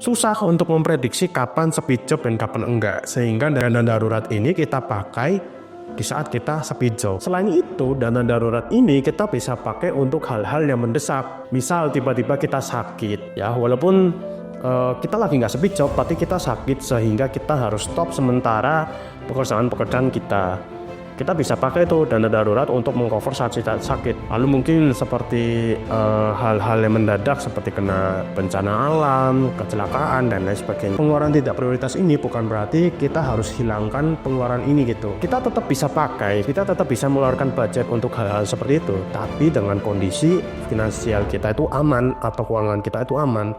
susah untuk memprediksi kapan speed job dan kapan enggak. Sehingga dana darurat ini kita pakai di saat kita speed job. Selain itu, dana darurat ini kita bisa pakai untuk hal-hal yang mendesak. Misal tiba-tiba kita sakit, ya walaupun kita lagi nggak speed job, tapi kita sakit sehingga kita harus stop sementara pekerjaan kita. Kita bisa pakai itu dana darurat untuk mengcover saat kita sakit. Lalu mungkin seperti hal-hal yang mendadak seperti kena bencana alam, kecelakaan, dan lain sebagainya. Pengeluaran tidak prioritas ini bukan berarti kita harus hilangkan pengeluaran ini gitu. Kita tetap bisa pakai, kita tetap bisa mengeluarkan budget untuk hal-hal seperti itu. Tapi dengan kondisi finansial kita itu aman atau keuangan kita itu aman.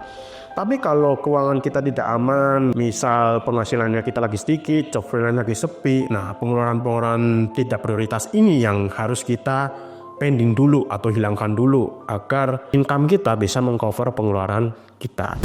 Tapi kalau keuangan kita tidak aman, misal penghasilannya kita lagi sedikit, job freelance lagi sepi, nah pengeluaran tidak prioritas ini yang harus kita pending dulu atau hilangkan dulu agar income kita bisa mengcover pengeluaran kita.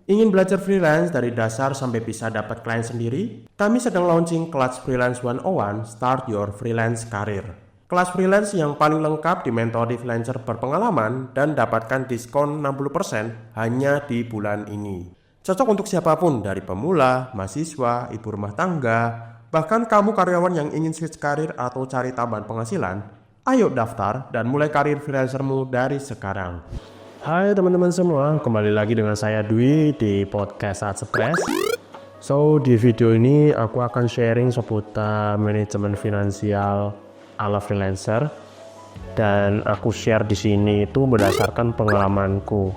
Ingin belajar freelance dari dasar sampai bisa dapat klien sendiri? Kami sedang launching kelas Freelance 101 Start Your Freelance Career. Kelas freelance yang paling lengkap dimentori freelancer berpengalaman dan dapatkan diskon 60% hanya di bulan ini. Cocok untuk siapapun dari pemula, mahasiswa, ibu rumah tangga, bahkan kamu karyawan yang ingin switch karir atau cari tambahan penghasilan. Ayo daftar dan mulai karir freelancermu dari sekarang. Hai teman-teman semua, kembali lagi dengan saya Dwi di podcast Saat Stres. So di video ini aku akan sharing seputar manajemen finansial ala freelancer, dan aku share di sini itu berdasarkan pengalamanku.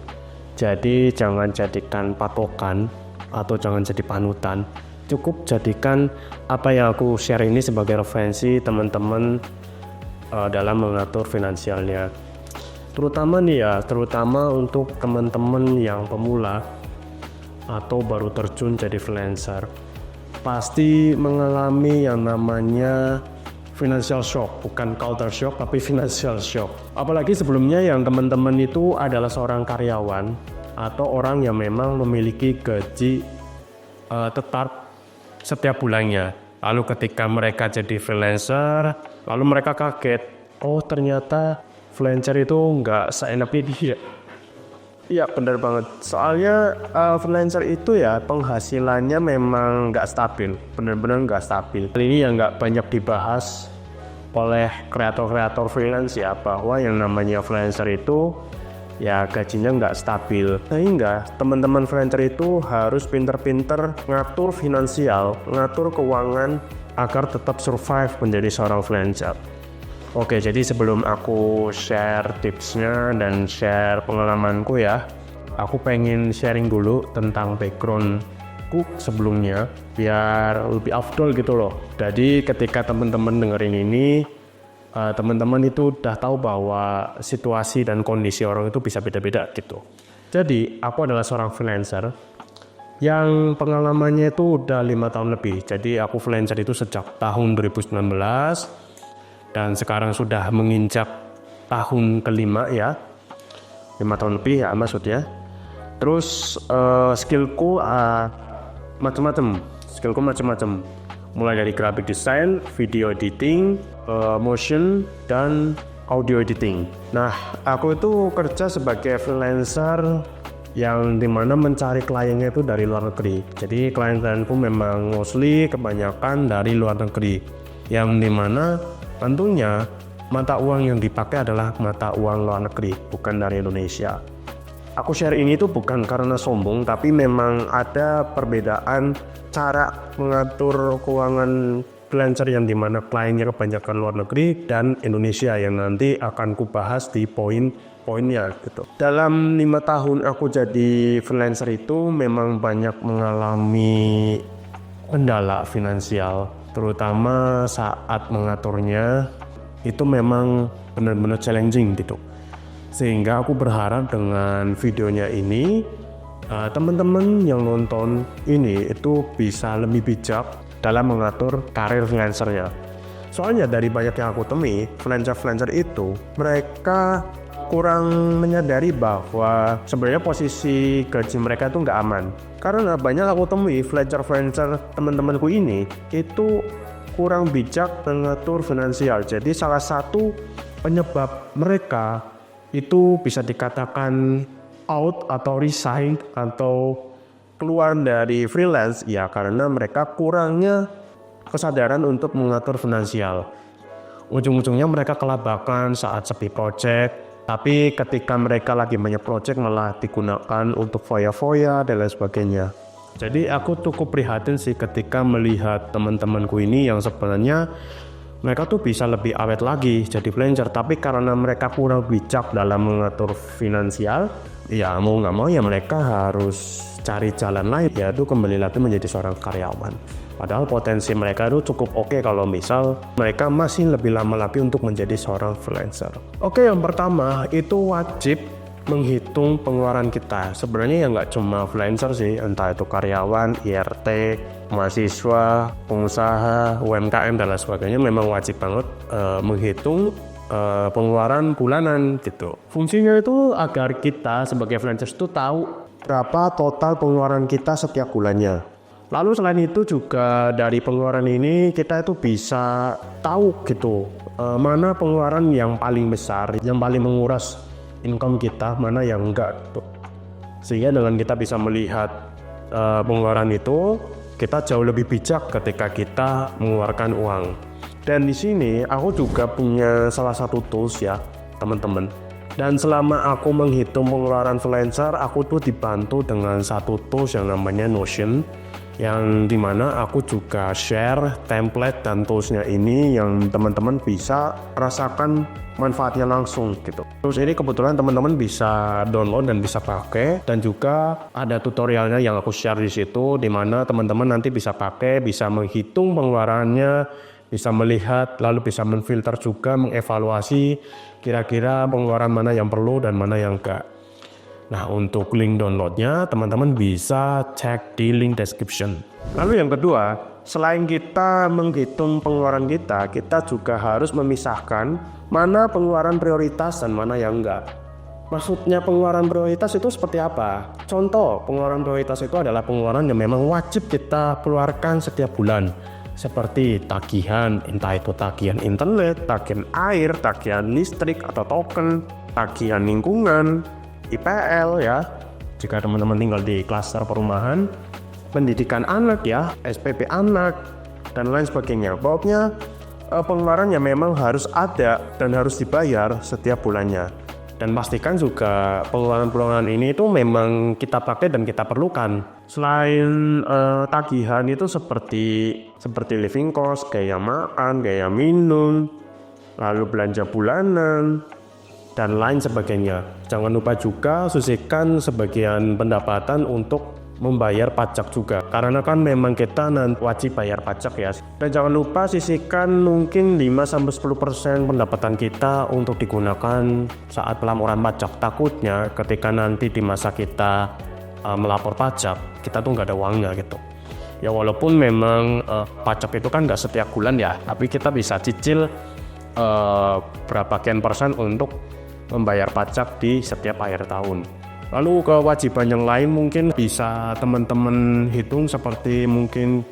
Jadi jangan jadikan patokan atau jangan jadi panutan. Cukup jadikan apa yang aku share ini sebagai referensi teman-teman dalam mengatur finansialnya. Terutama untuk teman-teman yang pemula atau baru terjun jadi freelancer. Pasti mengalami yang namanya financial shock, bukan culture shock tapi financial shock. Apalagi sebelumnya yang teman-teman itu adalah seorang karyawan atau orang yang memang memiliki gaji tetap setiap bulannya. Lalu ketika mereka jadi freelancer, lalu mereka kaget, oh ternyata freelancer itu nggak seenaknya dia. Iya benar banget, soalnya freelancer itu ya penghasilannya memang nggak stabil, benar-benar nggak stabil. Ini yang nggak banyak dibahas oleh kreator-kreator freelance ya, bahwa yang namanya freelancer itu ya gajinya nggak stabil. Sehingga teman-teman freelancer itu harus pinter-pinter ngatur finansial, ngatur keuangan agar tetap survive menjadi seorang freelancer. Oke, jadi sebelum aku share tipsnya dan share pengalamanku ya, aku pengen sharing dulu tentang backgroundku sebelumnya biar lebih afdol gitu loh. Jadi ketika teman-teman dengerin ini, teman-teman itu udah tahu bahwa situasi dan kondisi orang itu bisa beda-beda gitu. Jadi aku adalah seorang freelancer yang pengalamannya itu udah 5 tahun lebih. Jadi aku freelancer itu sejak tahun 2019 dan sekarang sudah menginjak tahun kelima ya, 5 tahun lebih ya maksudnya. Terus skillku macam-macam, mulai dari graphic design, video editing, motion, dan audio editing. Nah, aku itu kerja sebagai freelancer yang dimana mencari kliennya itu dari luar negeri. Jadi klien-klienku memang mostly kebanyakan dari luar negeri, yang dimana tentunya mata uang yang dipakai adalah mata uang luar negeri, bukan dari Indonesia. Aku share ini tuh bukan karena sombong, tapi memang ada perbedaan cara mengatur keuangan freelancer yang dimana kliennya kebanyakan luar negeri dan Indonesia, yang nanti akan kubahas di poin-poinnya gitu. Dalam 5 tahun aku jadi freelancer itu memang banyak mengalami kendala finansial, terutama saat mengaturnya itu memang benar-benar challenging gitu. Sehingga aku berharap dengan videonya ini teman-teman yang nonton ini itu bisa lebih bijak dalam mengatur karir freelancernya. Soalnya dari banyak yang aku temui, freelancer itu mereka kurang menyadari bahwa sebenarnya posisi gaji mereka itu nggak aman. Karena banyak aku temui freelancer teman-temanku ini itu kurang bijak mengatur finansial. Jadi salah satu penyebab mereka itu bisa dikatakan out atau resign atau keluar dari freelance ya karena mereka kurangnya kesadaran untuk mengatur finansial. Ujung-ujungnya mereka kelabakan saat sepi project, tapi ketika mereka lagi banyak project malah digunakan untuk foya-foya dan lain sebagainya. Jadi aku cukup prihatin sih ketika melihat teman-temanku ini yang sebenarnya mereka tuh bisa lebih awet lagi jadi freelancer, tapi karena mereka kurang bijak dalam mengatur finansial, ya mau nggak mau ya mereka harus cari jalan lain, yaitu kembali lagi menjadi seorang karyawan. Padahal potensi mereka itu cukup oke kalau misal mereka masih lebih lama lagi untuk menjadi seorang freelancer. Oke, yang pertama itu wajib menghitung pengeluaran kita. Sebenarnya ya nggak cuma freelancer sih, entah itu karyawan, IRT, mahasiswa, pengusaha, UMKM dan lain sebagainya memang wajib banget menghitung pengeluaran bulanan gitu. Fungsinya itu agar kita sebagai freelancer itu tahu berapa total pengeluaran kita setiap bulannya. Lalu selain itu juga dari pengeluaran ini kita itu bisa tahu gitu mana pengeluaran yang paling besar, yang paling menguras income kita, mana yang enggak gitu. Sehingga dengan kita bisa melihat pengeluaran itu, kita jauh lebih bijak ketika kita mengeluarkan uang. Dan di sini aku juga punya salah satu tools ya teman-teman. Dan selama aku menghitung pengeluaran freelancer, aku tuh dibantu dengan satu tools yang namanya Notion, yang dimana aku juga share template dan toolsnya ini yang teman-teman bisa rasakan manfaatnya langsung gitu. Terus ini kebetulan teman-teman bisa download dan bisa pakai, dan juga ada tutorialnya yang aku share di situ, dimana teman-teman nanti bisa pakai, bisa menghitung pengeluarannya, bisa melihat, lalu bisa menfilter juga, mengevaluasi kira-kira pengeluaran mana yang perlu dan mana yang enggak. Nah, untuk link downloadnya teman-teman bisa cek di link description. Lalu yang kedua, selain kita menghitung pengeluaran kita, kita juga harus memisahkan mana pengeluaran prioritas dan mana yang enggak. Maksudnya pengeluaran prioritas itu seperti apa? Contoh, pengeluaran prioritas itu adalah pengeluaran yang memang wajib kita keluarkan setiap bulan. Seperti tagihan, entah itu tagihan internet, tagihan air, tagihan listrik atau token, tagihan lingkungan, IPL ya, jika teman-teman tinggal di klaster perumahan, pendidikan anak ya, SPP anak, dan lain sebagainya. Pokoknya pengeluaran yang memang harus ada dan harus dibayar setiap bulannya. Dan pastikan juga pengeluaran-pengeluaran ini itu memang kita pakai dan kita perlukan. Selain tagihan itu seperti living cost, gaya makan, gaya minum, lalu belanja bulanan, dan lain sebagainya. Jangan lupa juga sisihkan sebagian pendapatan untuk membayar pajak juga, karena kan memang kita nanti wajib bayar pajak ya. Dan jangan lupa sisihkan mungkin 5-10% pendapatan kita untuk digunakan saat pelaporan pajak. Takutnya ketika nanti di masa kita melapor pajak, kita tuh nggak ada uangnya gitu. Ya walaupun memang pajak itu kan nggak setiap bulan ya, tapi kita bisa cicil berapa sekian persen untuk membayar pajak di setiap akhir tahun. Lalu kewajiban yang lain mungkin bisa teman-teman hitung seperti mungkin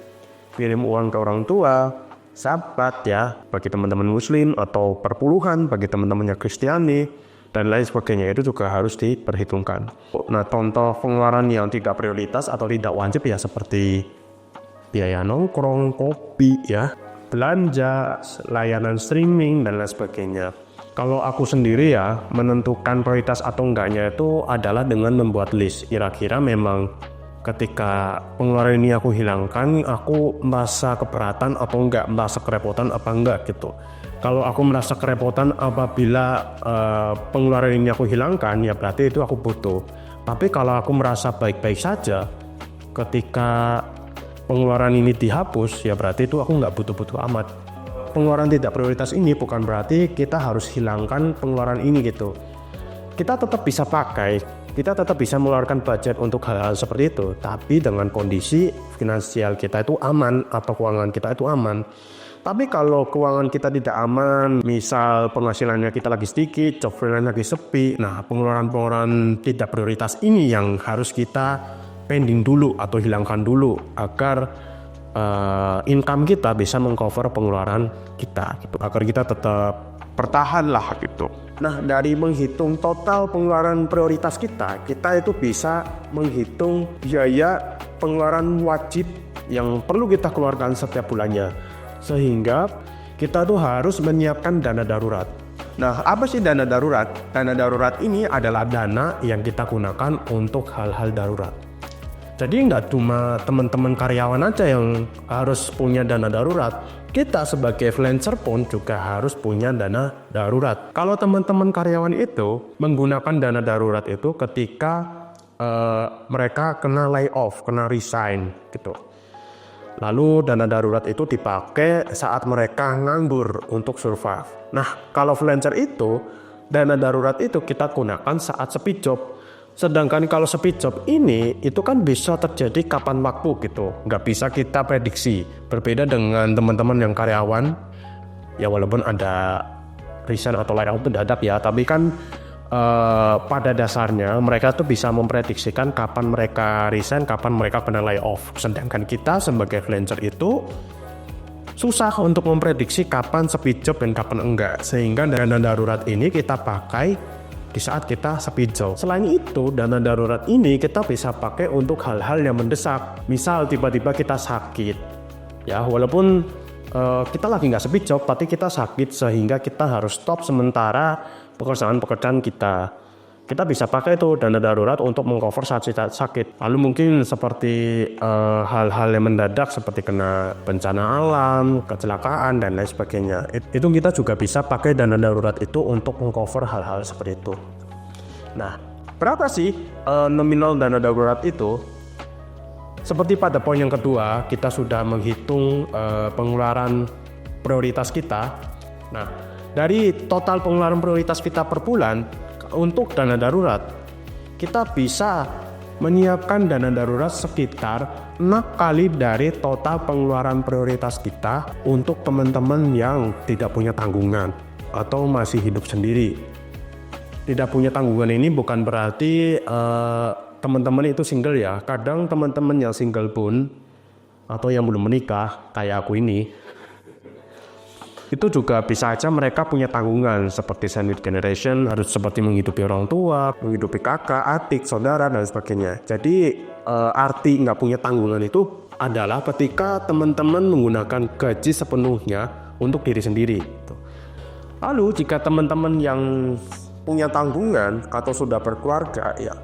kirim uang ke orang tua, zakat ya bagi teman-teman muslim, atau perpuluhan bagi teman-temannya Kristiani, dan lain sebagainya. Itu juga harus diperhitungkan. Nah, contoh pengeluaran yang tidak prioritas atau tidak wajib ya seperti biaya nongkrong, kopi ya, belanja, layanan streaming, dan lain sebagainya. Kalau aku sendiri ya, menentukan prioritas atau enggaknya itu adalah dengan membuat list. Kira-kira memang ketika pengeluaran ini aku hilangkan, aku merasa keberatan atau enggak, merasa kerepotan apa enggak gitu. Kalau aku merasa kerepotan apabila pengeluaran ini aku hilangkan, ya berarti itu aku butuh. Tapi kalau aku merasa baik-baik saja ketika pengeluaran ini dihapus, ya berarti itu aku enggak butuh-butuh amat. Pengeluaran tidak prioritas ini bukan berarti kita harus hilangkan pengeluaran ini gitu. Kita tetap bisa pakai, kita tetap bisa mengeluarkan budget untuk hal-hal seperti itu, tapi dengan kondisi finansial kita itu aman atau keuangan kita itu aman. Tapi kalau keuangan kita tidak aman, misal penghasilannya kita lagi sedikit, job freelance lagi sepi, nah pengeluaran-pengeluaran tidak prioritas ini yang harus kita pending dulu atau hilangkan dulu agar income kita bisa mengcover pengeluaran kita gitu. Agar kita tetap bertahanlah gitu. Nah, dari menghitung total pengeluaran prioritas kita itu bisa menghitung biaya pengeluaran wajib yang perlu kita keluarkan setiap bulannya. Sehingga kita tuh harus menyiapkan dana darurat. Nah, apa sih dana darurat? Dana darurat ini adalah dana yang kita gunakan untuk hal-hal darurat. Jadi nggak cuma teman-teman karyawan aja yang harus punya dana darurat. Kita sebagai freelancer pun juga harus punya dana darurat. Kalau teman-teman karyawan itu menggunakan dana darurat itu ketika mereka kena layoff, kena resign gitu. Lalu dana darurat itu dipakai saat mereka nganggur untuk survive. Nah, kalau freelancer itu, dana darurat itu kita gunakan saat sepi job. Sedangkan kalau speed job ini itu kan bisa terjadi kapan waktu gitu, nggak bisa kita prediksi. Berbeda dengan teman-teman yang karyawan, ya walaupun ada resign atau layoff itu mendadak ya, tapi kan pada dasarnya mereka tuh bisa memprediksikan kapan mereka resign, kapan mereka kena layoff. Sedangkan kita sebagai freelancer itu susah untuk memprediksi kapan speed job dan kapan enggak. Sehingga dana darurat ini kita pakai di saat kita speed job. Selain itu, dana darurat ini kita bisa pakai untuk hal-hal yang mendesak. Misal tiba-tiba kita sakit, ya walaupun kita lagi nggak speed job, tapi kita sakit sehingga kita harus stop sementara pekerjaan kita. Kita bisa pakai itu dana darurat untuk mengcover saat kita sakit. Lalu mungkin seperti hal-hal yang mendadak seperti kena bencana alam, kecelakaan dan lain sebagainya. Itu kita juga bisa pakai dana darurat itu untuk mengcover hal-hal seperti itu. Nah, berapa sih nominal dana darurat itu? Seperti pada poin yang kedua, kita sudah menghitung pengeluaran prioritas kita. Nah, dari total pengeluaran prioritas kita per bulan, untuk dana darurat, kita bisa menyiapkan dana darurat sekitar 6 kali dari total pengeluaran prioritas kita untuk teman-teman yang tidak punya tanggungan atau masih hidup sendiri. Tidak punya tanggungan ini bukan berarti teman-teman itu single ya. Kadang teman-teman yang single pun atau yang belum menikah kayak aku ini, itu juga bisa aja mereka punya tanggungan seperti sandwich generation, harus seperti menghidupi orang tua, menghidupi kakak, adik, saudara dan sebagainya. Jadi arti nggak punya tanggungan itu adalah ketika teman-teman menggunakan gaji sepenuhnya untuk diri sendiri. Lalu jika teman-teman yang punya tanggungan atau sudah berkeluarga, ya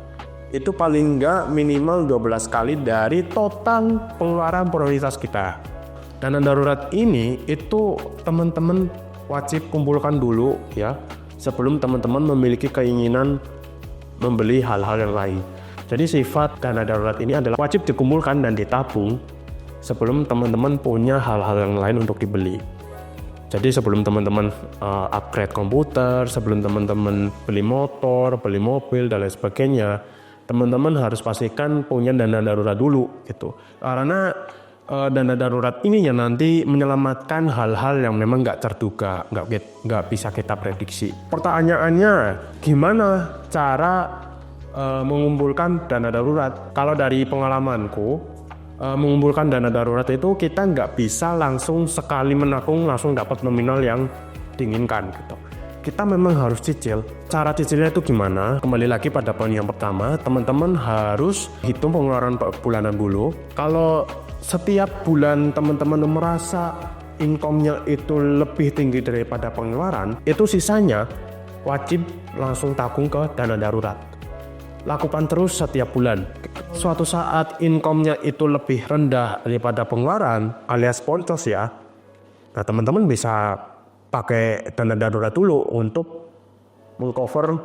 itu paling nggak minimal 12 kali dari total pengeluaran prioritas kita. Dana darurat ini itu teman-teman wajib kumpulkan dulu ya, sebelum teman-teman memiliki keinginan membeli hal-hal yang lain. Jadi sifat dana darurat ini adalah wajib dikumpulkan dan ditabung sebelum teman-teman punya hal-hal yang lain untuk dibeli. Jadi sebelum teman-teman upgrade komputer, sebelum teman-teman beli motor, beli mobil dan lain sebagainya, teman-teman harus pastikan punya dana darurat dulu gitu. Karena dana darurat ini yang nanti menyelamatkan hal-hal yang memang nggak terduga, nggak bisa kita prediksi. Pertanyaannya, gimana cara mengumpulkan dana darurat? Kalau dari pengalamanku, mengumpulkan dana darurat itu kita nggak bisa langsung sekali menabung langsung dapat nominal yang diinginkan gitu. Kita memang harus cicil. Cara cicilnya itu gimana? Kembali lagi pada poin yang pertama, teman-teman harus hitung pengeluaran bulanan dulu. Kalau setiap bulan teman-teman merasa income-nya itu lebih tinggi daripada pengeluaran, itu sisanya wajib langsung tabung ke dana darurat. Lakukan terus setiap bulan. Suatu saat income-nya itu lebih rendah daripada pengeluaran alias boncos ya. Nah, teman-teman bisa pakai dana darurat dulu untuk mengcover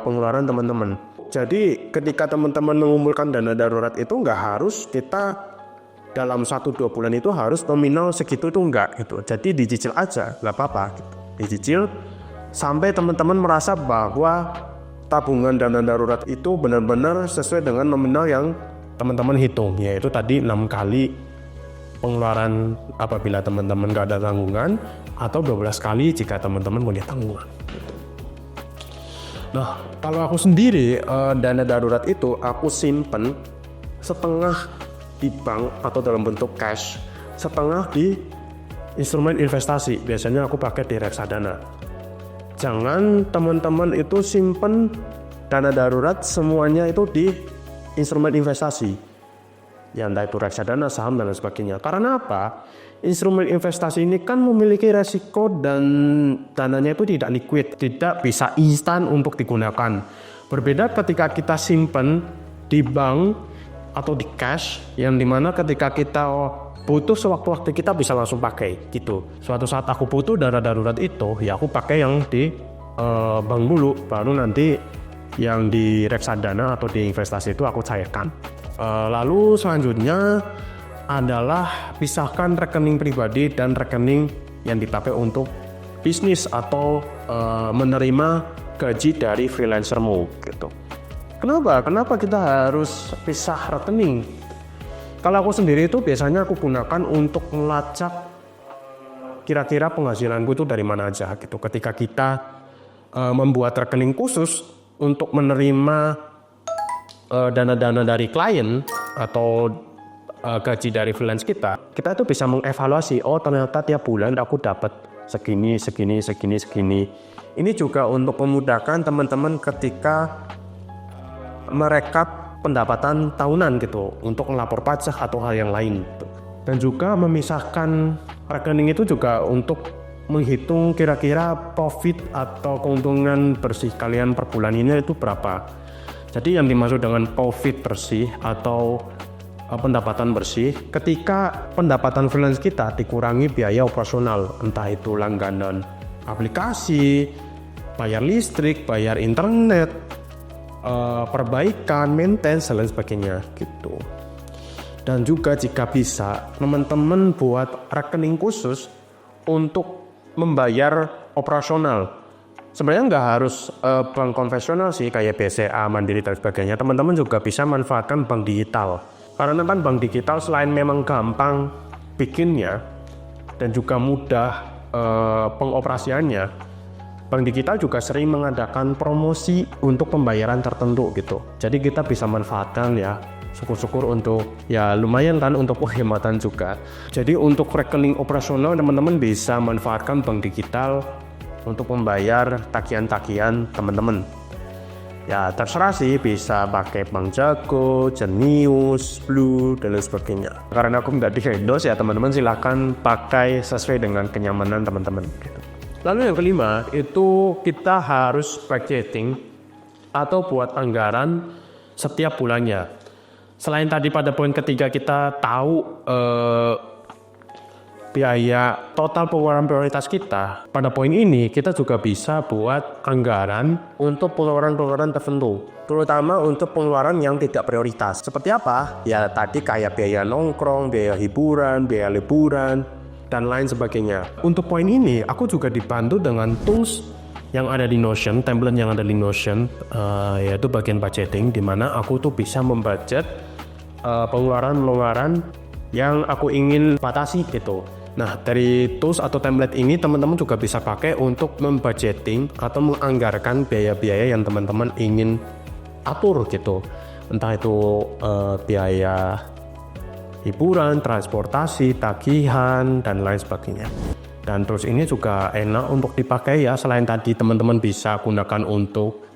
pengeluaran teman-teman. Jadi ketika teman-teman mengumpulkan dana darurat itu nggak harus kita dalam 1-2 bulan itu harus nominal segitu itu enggak gitu. Jadi dicicil aja, nggak apa-apa gitu. Dicicil sampai teman-teman merasa bahwa tabungan dana darurat itu benar-benar sesuai dengan nominal yang teman-teman hitung, yaitu tadi 6 kali pengeluaran apabila teman-teman nggak ada tanggungan, atau 12 kali jika teman-teman punya tanggungan. Nah, kalau aku sendiri dana darurat itu aku simpen setengah di bank atau dalam bentuk cash, setengah di instrumen investasi. Biasanya aku pakai di reksadana. jangan teman-teman itu simpen dana darurat semuanya itu di instrumen investasi. Ya entah itu reksadana, saham dan lain sebagainya. Karena apa? Instrumen investasi ini kan memiliki resiko dan dananya itu tidak liquid, tidak bisa instan untuk digunakan. Berbeda ketika kita simpen di bank atau di cash, yang dimana ketika kita butuh sewaktu-waktu kita bisa langsung pakai gitu. Suatu saat aku butuh dana darurat itu, ya aku pakai yang di bank dulu, baru nanti yang di reksadana atau di investasi itu aku cairkan. Lalu selanjutnya adalah pisahkan rekening pribadi dan rekening yang dipakai untuk bisnis atau menerima gaji dari freelancermu gitu. Kenapa kita harus pisah rekening? Kalau aku sendiri itu biasanya aku gunakan untuk melacak kira-kira penghasilanku itu dari mana aja gitu. Ketika kita membuat rekening khusus untuk menerima dana-dana dari klien atau gaji dari freelance kita itu bisa mengevaluasi, oh ternyata tiap bulan aku dapat segini. Ini juga untuk memudahkan teman-teman ketika merekap pendapatan tahunan gitu, untuk melapor pajak atau hal yang lain gitu. Dan juga memisahkan rekening itu juga untuk menghitung kira-kira profit atau keuntungan bersih kalian per bulan ini itu berapa. Jadi yang dimaksud dengan profit bersih atau pendapatan bersih, ketika pendapatan freelance kita dikurangi biaya operasional, entah itu langganan aplikasi, bayar listrik, bayar internet, perbaikan, maintenance, dan lain sebagainya gitu. Dan juga jika bisa, teman-teman buat rekening khusus untuk membayar operasional. Sebenarnya nggak harus bank konvensional sih, kayak BCA, Mandiri, dan sebagainya. Teman-teman juga bisa manfaatkan bank digital. Karena kan bank digital selain memang gampang bikinnya dan juga mudah pengoperasiannya, bank digital juga sering mengadakan promosi untuk pembayaran tertentu gitu. Jadi kita bisa manfaatkan ya, syukur-syukur untuk ya lumayan kan untuk penghematan juga. Jadi untuk rekening operasional teman-teman bisa manfaatkan bank digital untuk membayar tagihan-tagihan teman-teman. Ya terserah sih, bisa pakai Bank Jago, Jenius, Blue, dan lain sebagainya. Karena aku nggak di-endorse ya teman-teman, silahkan pakai sesuai dengan kenyamanan teman-teman gitu. Lalu yang kelima itu kita harus budgeting atau buat anggaran setiap bulannya. Selain tadi pada poin ketiga kita tahu biaya total pengeluaran prioritas kita, pada poin ini kita juga bisa buat anggaran untuk pengeluaran-pengeluaran tertentu, terutama untuk pengeluaran yang tidak prioritas. Seperti apa? Ya tadi kayak biaya nongkrong, biaya hiburan, biaya liburan, dan lain sebagainya. Untuk poin ini aku juga dibantu dengan tools yang ada di Notion, template yang ada di Notion, yaitu bagian budgeting, di mana aku tuh bisa membudget pengeluaran-pengeluaran yang aku ingin batasi gitu. Nah, dari tools atau template ini teman-teman juga bisa pakai untuk membudgeting atau menganggarkan biaya-biaya yang teman-teman ingin atur gitu. Entah itu biaya hiburan, transportasi, tagihan, dan lain sebagainya. Dan tools ini juga enak untuk dipakai ya, selain tadi teman-teman bisa gunakan untuk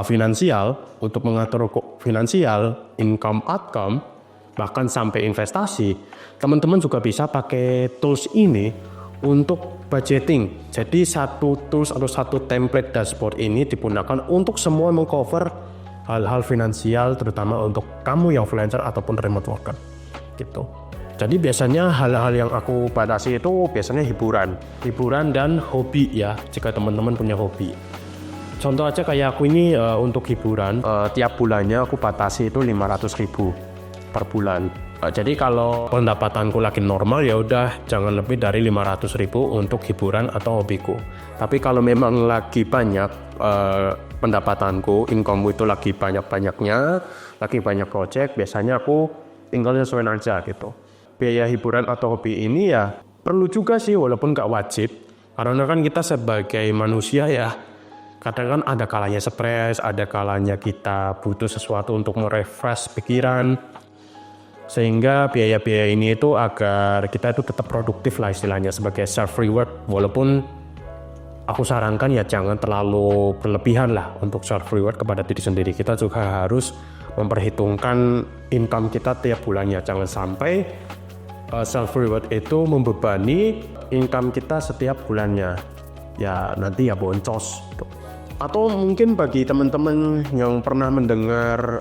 finansial, untuk mengatur finansial, income, outcome, bahkan sampai investasi, teman-teman juga bisa pakai tools ini untuk budgeting. Jadi satu tools atau satu template dashboard ini digunakan untuk semua mengcover hal-hal finansial, terutama untuk kamu yang freelancer ataupun remote worker gitu. Jadi biasanya hal-hal yang aku batasi itu biasanya hiburan dan hobi ya, jika teman-teman punya hobi. Contoh aja kayak aku ini untuk hiburan, tiap bulannya aku batasi itu 500.000 per bulan. Jadi kalau pendapatanku lagi normal ya udah jangan lebih dari 500.000 untuk hiburan atau hobiku. Tapi kalau memang lagi banyak pendapatanku, income itu lagi banyak-banyaknya, lagi banyak project, biasanya aku tinggal nyesuaiin aja gitu. Biaya hiburan atau hobi ini ya perlu juga sih, walaupun nggak wajib. Karena kan kita sebagai manusia ya, kadang kan ada kalanya stres, ada kalanya kita butuh sesuatu untuk merefresh pikiran. Sehingga biaya-biaya ini itu agar kita itu tetap produktif lah istilahnya, sebagai self reward, walaupun aku sarankan ya jangan terlalu berlebihan lah untuk self reward kepada diri sendiri. Kita juga harus memperhitungkan income kita tiap bulannya. Jangan sampai self reward itu membebani income kita setiap bulannya. Ya nanti ya boncos. Atau mungkin bagi teman-teman yang pernah mendengar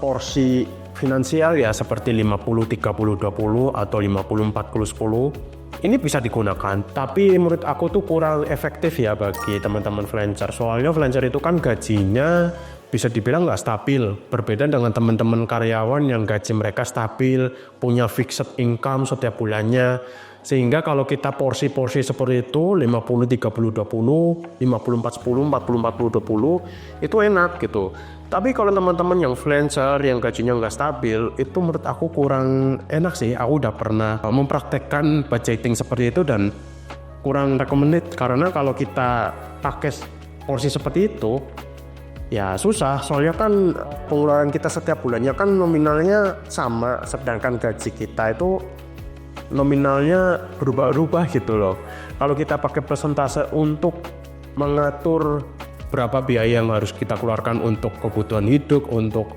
porsi finansial ya seperti 50-30-20 atau 50-40-10, ini bisa digunakan, tapi menurut aku tuh kurang efektif ya bagi teman-teman freelancer. Soalnya freelancer itu kan gajinya bisa dibilang nggak stabil, berbeda dengan teman-teman karyawan yang gaji mereka stabil, punya fixed income setiap bulannya. Sehingga kalau kita porsi-porsi seperti itu 50-30-20, 50-40-10, 40-40-20 itu enak gitu. Tapi kalau teman-teman yang freelancer yang gajinya nggak stabil, itu menurut aku kurang enak sih. Aku udah pernah mempraktekkan budgeting seperti itu dan kurang recommended, karena kalau kita pakai porsi seperti itu ya susah. Soalnya kan pengeluaran kita setiap bulannya kan nominalnya sama, sedangkan gaji kita itu nominalnya berubah-ubah gitu loh. Kalau kita pakai persentase untuk mengatur berapa biaya yang harus kita keluarkan untuk kebutuhan hidup, untuk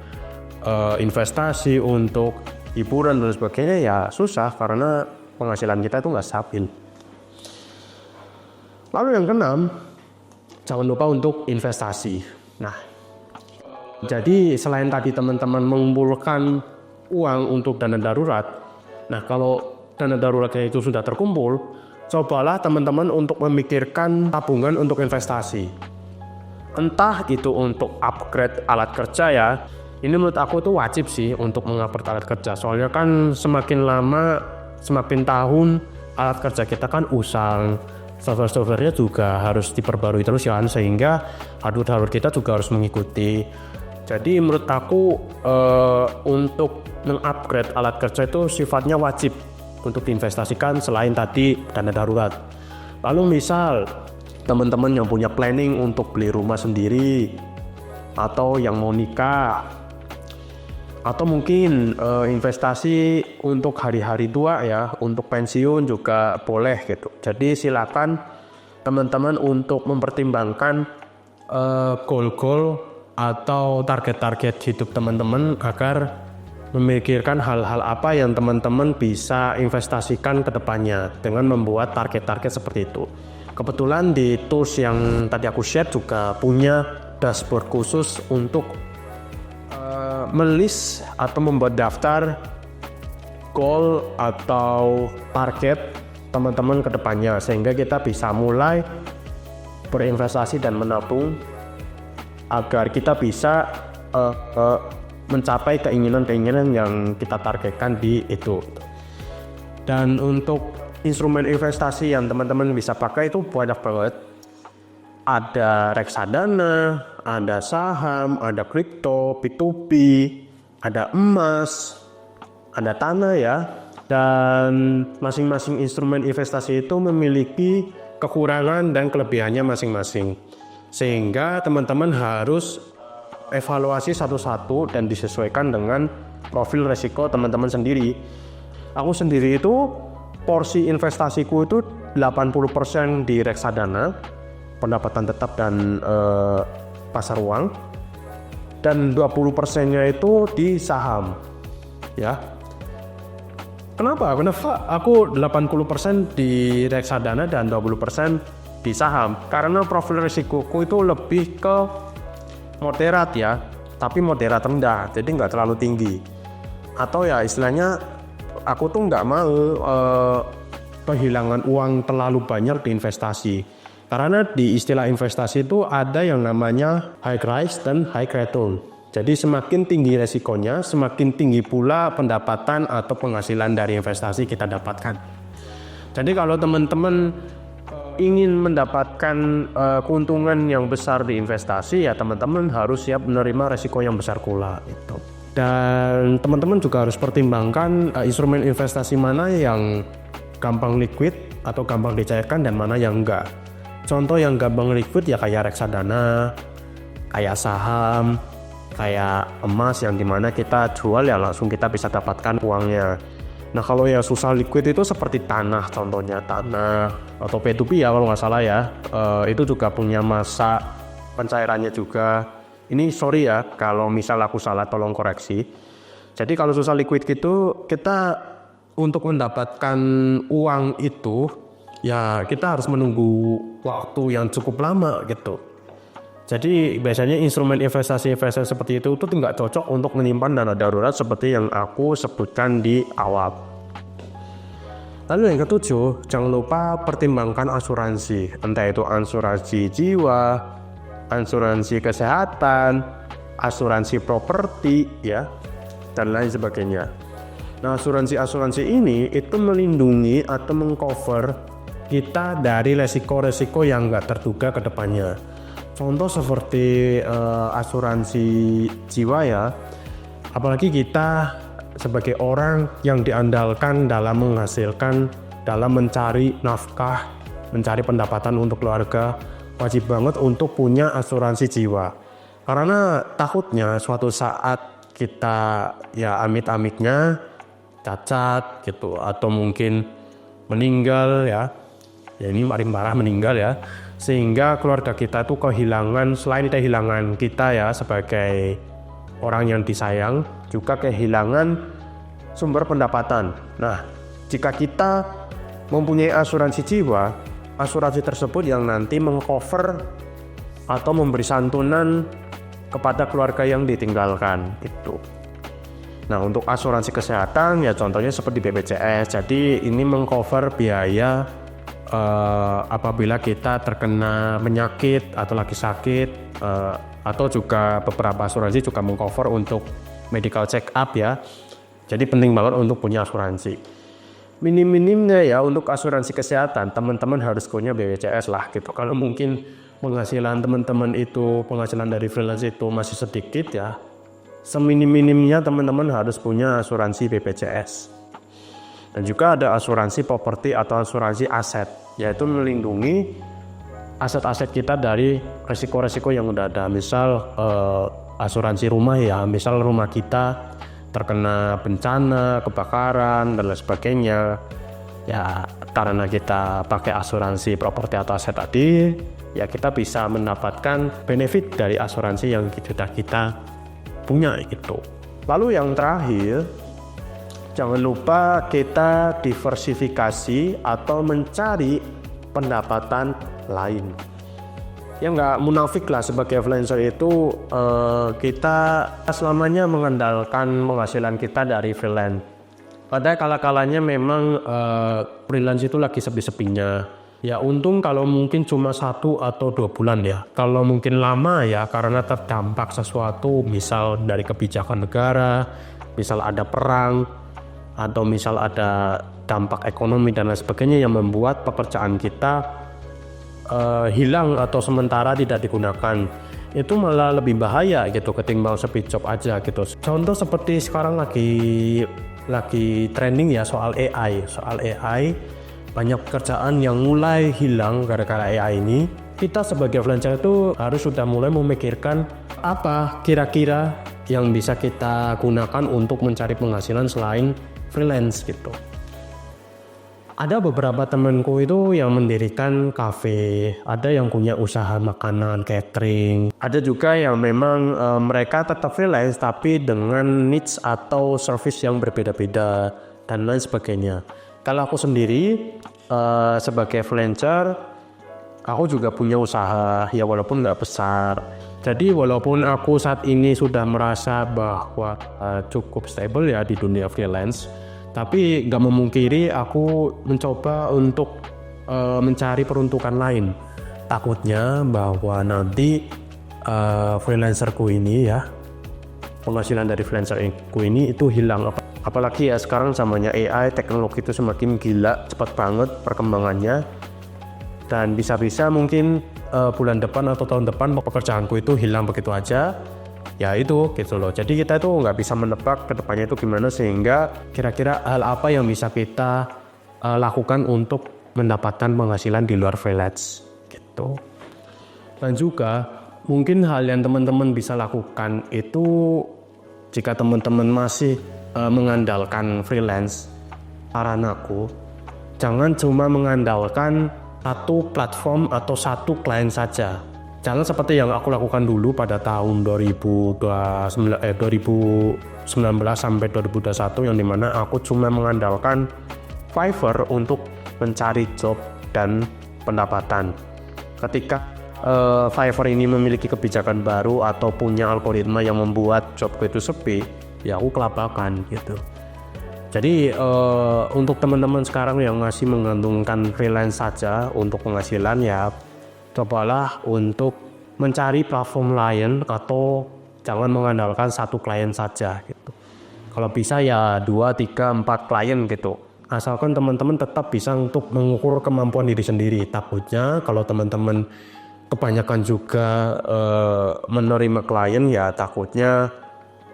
investasi, untuk hiburan dan sebagainya, ya susah karena penghasilan kita itu nggak stabil. Lalu yang keenam, jangan lupa untuk investasi. Nah, jadi selain tadi teman-teman mengumpulkan uang untuk dana darurat, nah kalau dana daruratnya itu sudah terkumpul, cobalah teman-teman untuk memikirkan tabungan untuk investasi. Entah itu untuk upgrade alat kerja ya. Ini menurut aku tuh wajib sih untuk mengupgrade alat kerja. Soalnya kan semakin lama, semakin tahun alat kerja kita kan usang. Software-softwarenya juga harus diperbarui terus ya, sehingga hardware kita juga harus mengikuti. Jadi menurut aku untuk mengupgrade alat kerja itu sifatnya wajib untuk diinvestasikan selain tadi dana darurat. Lalu misal teman-teman yang punya planning untuk beli rumah sendiri, atau yang mau nikah, atau mungkin investasi untuk hari-hari tua ya, untuk pensiun juga boleh gitu. Jadi silakan teman-teman untuk mempertimbangkan goal-goal atau target-target hidup teman-teman agar memikirkan hal-hal apa yang teman-teman bisa investasikan ke depannya dengan membuat target-target seperti itu. Kebetulan di tools yang tadi aku share juga punya dashboard khusus untuk melis atau membuat daftar goal atau target teman-teman ke depannya, sehingga kita bisa mulai berinvestasi dan menabung agar kita bisa mencapai keinginan-keinginan yang kita targetkan di itu. Dan untuk instrumen investasi yang teman-teman bisa pakai itu banyak banget. Ada reksadana, ada saham, ada kripto, P2P, ada emas, ada tanah ya. Dan masing-masing instrumen investasi itu memiliki kekurangan dan kelebihannya masing-masing. Sehingga teman-teman harus evaluasi satu-satu dan disesuaikan dengan profil resiko teman-teman sendiri. Aku sendiri itu porsi investasiku itu 80% di reksadana, pendapatan tetap dan pasar uang, dan 20%-nya itu di saham. Ya. Kenapa aku 80% di reksadana dan 20% di saham? Karena profil risikoku itu lebih ke moderat ya, tapi moderat rendah, jadi nggak terlalu tinggi. Atau ya istilahnya aku tuh nggak mau kehilangan uang terlalu banyak di investasi. Karena di istilah investasi itu ada yang namanya high risk dan high return. Jadi semakin tinggi resikonya, semakin tinggi pula pendapatan atau penghasilan dari investasi kita dapatkan. Jadi kalau teman-teman ingin mendapatkan keuntungan yang besar di investasi, ya teman-teman harus siap menerima resiko yang besar pula itu. Dan teman-teman juga harus pertimbangkan instrumen investasi mana yang gampang liquid atau gampang dicairkan dan mana yang enggak. Contoh yang gampang liquid ya kayak reksadana, kayak saham, kayak emas yang dimana kita jual ya langsung kita bisa dapatkan uangnya. Nah kalau yang susah liquid itu seperti tanah, contohnya tanah atau P2P ya kalau nggak salah ya, itu juga punya masa pencairannya juga. Ini sorry ya kalau misal aku salah, tolong koreksi. Jadi kalau susah liquid gitu, kita untuk mendapatkan uang itu ya kita harus menunggu waktu yang cukup lama gitu. Jadi biasanya instrumen investasi seperti itu tuh nggak cocok untuk menyimpan dana darurat seperti yang aku sebutkan di awal. Lalu yang ketujuh, jangan lupa pertimbangkan asuransi, entah itu asuransi jiwa, asuransi kesehatan, asuransi properti ya, dan lain sebagainya. Nah, asuransi ini itu melindungi atau mengcover kita dari resiko-resiko yang nggak terduga ke depannya. Contoh seperti asuransi jiwa ya, apalagi kita sebagai orang yang diandalkan dalam menghasilkan, dalam mencari nafkah, mencari pendapatan untuk keluarga, wajib banget untuk punya asuransi jiwa. Karena takutnya suatu saat kita ya amit-amitnya cacat gitu, atau mungkin meninggal ya ini paling parah meninggal ya, sehingga keluarga kita tuh kehilangan, selain kehilangan kita ya sebagai orang yang disayang, juga kehilangan sumber pendapatan. Nah, jika kita mempunyai asuransi jiwa, asuransi tersebut yang nanti mengcover atau memberi santunan kepada keluarga yang ditinggalkan itu. Nah, untuk asuransi kesehatan ya contohnya seperti BPJS. Jadi ini mengcover biaya apabila kita terkena penyakit atau lagi sakit, atau juga beberapa asuransi juga mengcover untuk medical check up ya. Jadi penting banget untuk punya asuransi. Minim-minimnya ya untuk asuransi kesehatan teman-teman harus punya BPJS lah gitu. Kalau mungkin penghasilan teman-teman itu, penghasilan dari freelance itu masih sedikit ya, seminim-minimnya teman-teman harus punya asuransi BPJS. Dan juga ada asuransi properti atau asuransi aset, yaitu melindungi aset-aset kita dari resiko-resiko yang udah ada. Misal asuransi rumah ya, misal rumah kita terkena bencana, kebakaran dan lain sebagainya. Ya karena kita pakai asuransi properti atau aset tadi, ya kita bisa mendapatkan benefit dari asuransi yang sudah kita punya gitu. Lalu yang terakhir, jangan lupa kita diversifikasi atau mencari pendapatan lain. Ya nggak munafik lah, sebagai freelancer itu kita selamanya mengandalkan penghasilan kita dari freelance. Pada kala-kalanya memang freelance itu lagi sepi-sepinya. Ya untung kalau mungkin cuma 1 atau 2 bulan ya. Kalau mungkin lama ya karena terdampak sesuatu, misal dari kebijakan negara, misal ada perang, atau misal ada dampak ekonomi dan lain sebagainya yang membuat pekerjaan kita hilang atau sementara tidak digunakan, itu malah lebih bahaya gitu ketimbang sepi job aja gitu. Contoh seperti sekarang lagi trending ya soal AI, banyak pekerjaan yang mulai hilang gara-gara AI ini. Kita sebagai freelancer itu harus sudah mulai memikirkan apa kira-kira yang bisa kita gunakan untuk mencari penghasilan selain freelance gitu. Ada beberapa temanku itu yang mendirikan kafe, ada yang punya usaha makanan, catering. Ada juga yang memang mereka tetap freelance tapi dengan needs atau service yang berbeda-beda dan lain sebagainya. Kalau aku sendiri sebagai freelancer, aku juga punya usaha ya walaupun nggak besar. Jadi walaupun aku saat ini sudah merasa bahwa cukup stable ya di dunia freelance, tapi nggak memungkiri aku mencoba untuk mencari peruntukan lain. Takutnya bahwa nanti freelancerku ini ya, penghasilan dari freelancerku ini itu hilang. Apalagi ya sekarang zamannya AI, teknologi itu semakin gila, cepat banget perkembangannya. Dan bisa-bisa mungkin bulan depan atau tahun depan pekerjaanku itu hilang begitu aja. Ya itu gitu loh. Jadi kita itu nggak bisa menebak ke depannya itu gimana, sehingga kira-kira hal apa yang bisa kita lakukan untuk mendapatkan penghasilan di luar freelance gitu. Dan juga mungkin hal yang teman-teman bisa lakukan itu jika teman-teman masih mengandalkan freelance, saran aku, jangan cuma mengandalkan satu platform atau satu klien saja. Jangan seperti yang aku lakukan dulu pada tahun 2019 sampai 2021, yang dimana aku cuma mengandalkan Fiverr untuk mencari job dan pendapatan. Ketika Fiverr ini memiliki kebijakan baru atau punya algoritma yang membuat jobku itu sepi, ya aku kelabakan gitu. Jadi untuk teman-teman sekarang yang masih menggantungkan freelance saja untuk penghasilan, ya cobalah untuk mencari platform lain atau jangan mengandalkan satu klien saja gitu. Kalau bisa ya 2, 3, 4 klien gitu. Asalkan teman-teman tetap bisa untuk mengukur kemampuan diri sendiri. Takutnya kalau teman-teman kebanyakan juga menerima klien, ya takutnya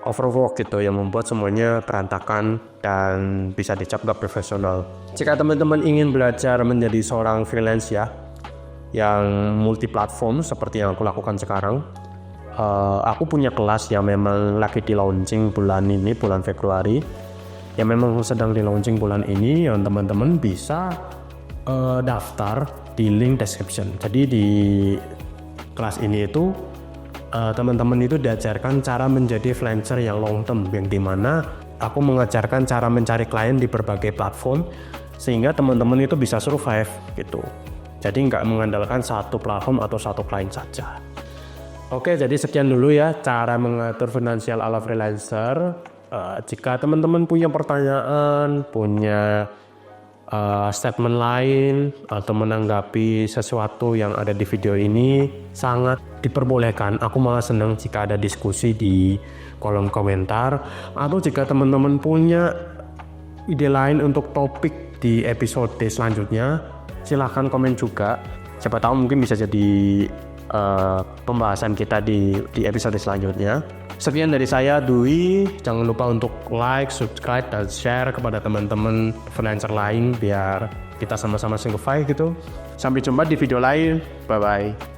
overwork gitu, yang membuat semuanya berantakan dan bisa dicap gak profesional. Jika teman-teman ingin belajar menjadi seorang freelance ya, yang multi platform seperti yang aku lakukan sekarang, aku punya kelas yang memang lagi di launching bulan ini, bulan Februari, yang memang sedang di launching bulan ini, yang teman-teman bisa daftar di link description. Jadi di kelas ini itu teman-teman itu diajarkan cara menjadi freelancer yang long term, yang dimana aku mengajarkan cara mencari klien di berbagai platform sehingga teman-teman itu bisa survive gitu. Jadi nggak mengandalkan satu platform atau satu klien saja. Oke, jadi sekian dulu ya cara mengatur finansial ala freelancer. Jika teman-teman punya pertanyaan, punya statement lain atau menanggapi sesuatu yang ada di video ini, sangat diperbolehkan. Aku malah senang jika ada diskusi di kolom komentar, atau jika teman-teman punya ide lain untuk topik di episode selanjutnya, silahkan komen juga. Siapa tahu mungkin bisa jadi pembahasan kita di episode selanjutnya. Sekian dari saya, Dwi. Jangan lupa untuk like, subscribe, dan share kepada teman-teman freelancer lain biar kita sama-sama simplify gitu. Sampai jumpa di video lain. Bye-bye.